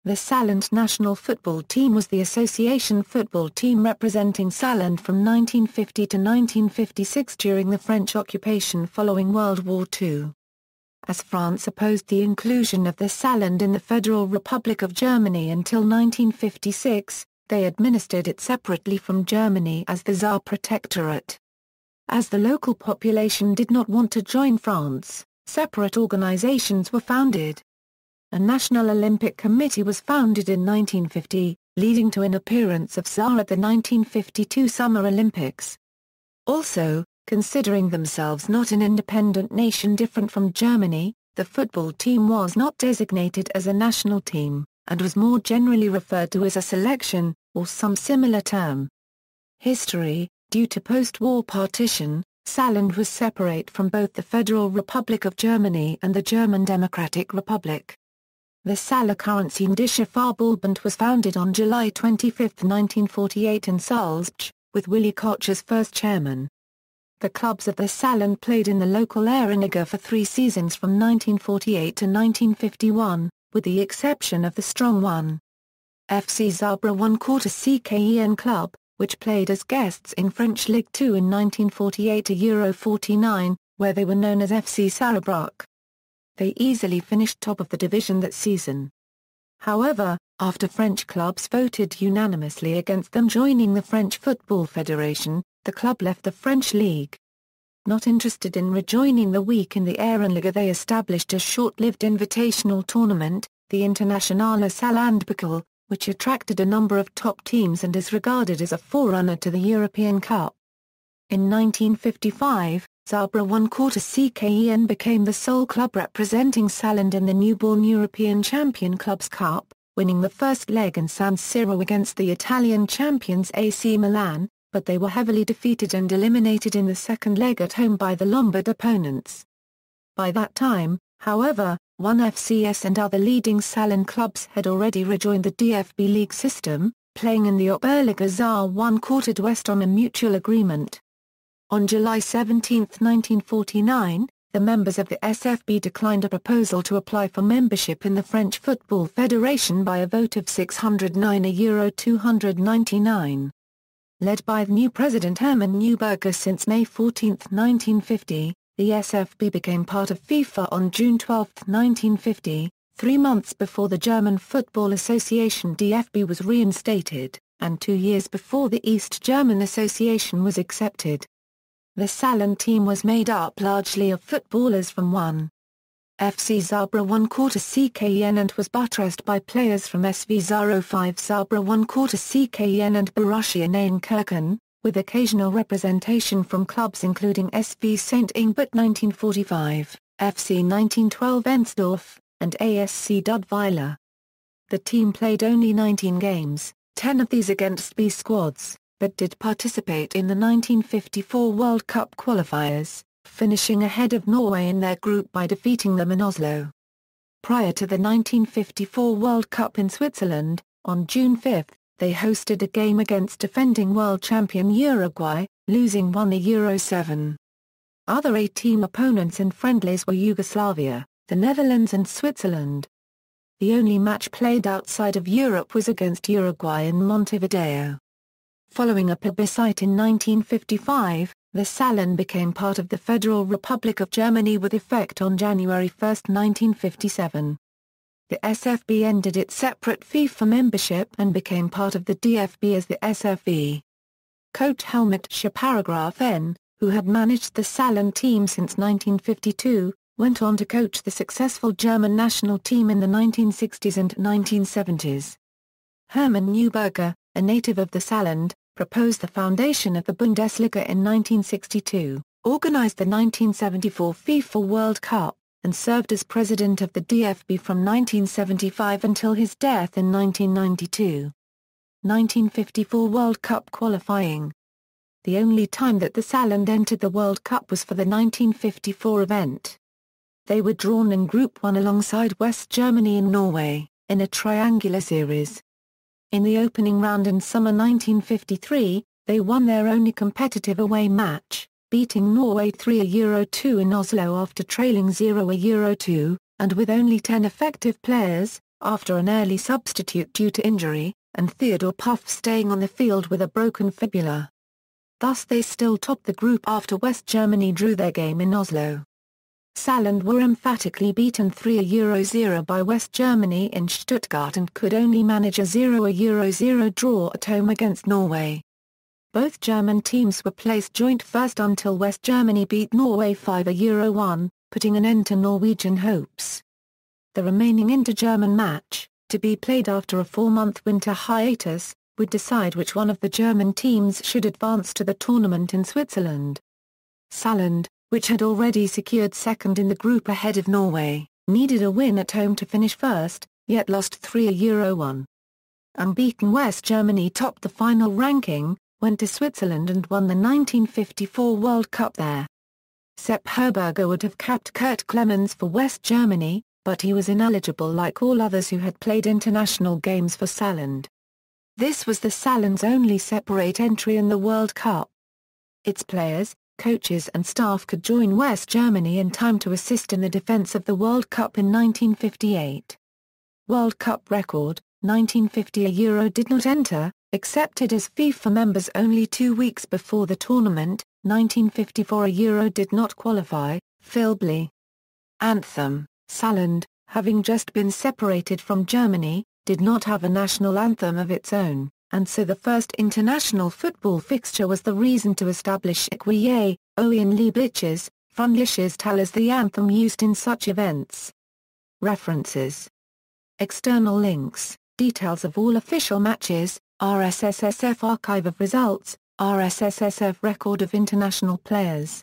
The Saarland national football team was the association football team representing Saarland from 1950 to 1956 during the French occupation following World War II. As France opposed the inclusion of the Saarland in the Federal Republic of Germany until 1956, they administered it separately from Germany as the Saar Protectorate. As the local population did not want to join France, separate organizations were founded. A National Olympic Committee was founded in 1950, leading to an appearance of Saar at the 1952 Summer Olympics. Also, considering themselves not an independent nation different from Germany, the football team was not designated as a national team, and was more generally referred to as a selection, or some similar term. History: due to post-war partition, Saarland was separate from both the Federal Republic of Germany and the German Democratic Republic. The Saarler Currency-Indische Verband was founded on July 25, 1948 in Salzburg, with Willy Koch as first chairman. The clubs of the Saarland played in the local Ehrenliga for 3 seasons from 1948 to 1951, with the exception of the Strong 1. FC Saarbrücken 1/4 CKEN club, which played as guests in French Ligue 2 in 1948 to Euro 49, where they were known as FC Saarbrücken. They easily finished top of the division that season. However, after French clubs voted unanimously against them joining the French Football Federation, the club left the French league. Not interested in rejoining the week in the Ehrenliga, they established a short-lived invitational tournament, the Internationale Saarlandpokal, which attracted a number of top teams and is regarded as a forerunner to the European Cup. In 1955, Saarbrücken 1/4 CKEN became the sole club representing Saarland in the newborn European Champion Clubs Cup, winning the first leg in San Siro against the Italian champions AC Milan, but they were heavily defeated and eliminated in the second leg at home by the Lombard opponents. By that time, however, 1FCS and other leading Saarland clubs had already rejoined the DFB League system, playing in the Oberliga Saar 1/4 West on a mutual agreement. On July 17, 1949, the members of the SFB declined a proposal to apply for membership in the French Football Federation by a vote of 609 to 299. Led by the new president Hermann Neuberger since May 14, 1950, the SFB became part of FIFA on June 12, 1950, 3 months before the German Football Association DFB was reinstated, and 2 years before the East German Association was accepted. The Saarland team was made up largely of footballers from 1. FC Saarbrücken 1/4 CKEN and was buttressed by players from SV 05 Saarbrücken 1/4 CKEN and Borussia Neunkirchen, with occasional representation from clubs including SV St. Ingbert 1945, FC 1912 Ensdorf, and ASC Duttweiler. The team played only 19 games, 10 of these against B squads, but did participate in the 1954 World Cup qualifiers, finishing ahead of Norway in their group by defeating them in Oslo. Prior to the 1954 World Cup in Switzerland, on June 5, they hosted a game against defending world champion Uruguay, losing 1-7. Other 8-team opponents in friendlies were Yugoslavia, the Netherlands and Switzerland. The only match played outside of Europe was against Uruguay in Montevideo. Following a plebiscite in 1955, the Saarland became part of the Federal Republic of Germany with effect on January 1, 1957. The SFB ended its separate FIFA membership and became part of the DFB as the SFV. Coach Helmut Schär N., who had managed the Saarland team since 1952, went on to coach the successful German national team in the 1960s and 1970s. Hermann Neuberger, a native of the Saarland, proposed the foundation of the Bundesliga in 1962, organized the 1974 FIFA World Cup, and served as president of the DFB from 1975 until his death in 1992. 1954 World Cup qualifying. The only time that the Saarland entered the World Cup was for the 1954 event. They were drawn in Group 1 alongside West Germany and Norway, in a triangular series. In the opening round in summer 1953, they won their only competitive away match, beating Norway 3-2 in Oslo after trailing 0-2, and with only 10 effective players, after an early substitute due to injury, and Theodor Puff staying on the field with a broken fibula. Thus they still topped the group after West Germany drew their game in Oslo. Saarland were emphatically beaten 3-0 by West Germany in Stuttgart and could only manage a 0-0 draw at home against Norway. Both German teams were placed joint first until West Germany beat Norway 5-1, putting an end to Norwegian hopes. The remaining inter-German match, to be played after a 4-month winter hiatus, would decide which one of the German teams should advance to the tournament in Switzerland. Saarland, which had already secured second in the group ahead of Norway, needed a win at home to finish first, yet lost 3-1. Unbeaten West Germany topped the final ranking, went to Switzerland and won the 1954 World Cup there. Sepp Herberger would have capped Kurt Clemens for West Germany, but he was ineligible like all others who had played international games for Saarland. This was the Saarland's only separate entry in the World Cup. Its players, coaches and staff could join West Germany in time to assist in the defense of the World Cup in 1958. World Cup record, 1950. A Euro did not enter, accepted as FIFA members only 2 weeks before the tournament. 1954. A Euro did not qualify, Phil Blee. Anthem, Saarland, having just been separated from Germany, did not have a national anthem of its own, and so the first international football fixture was the reason to establish Ikwie, Owen Liebliches, Freundliches Tal as the anthem used in such events. References. External links, details of all official matches, RSSSF archive of results, RSSSF record of international players.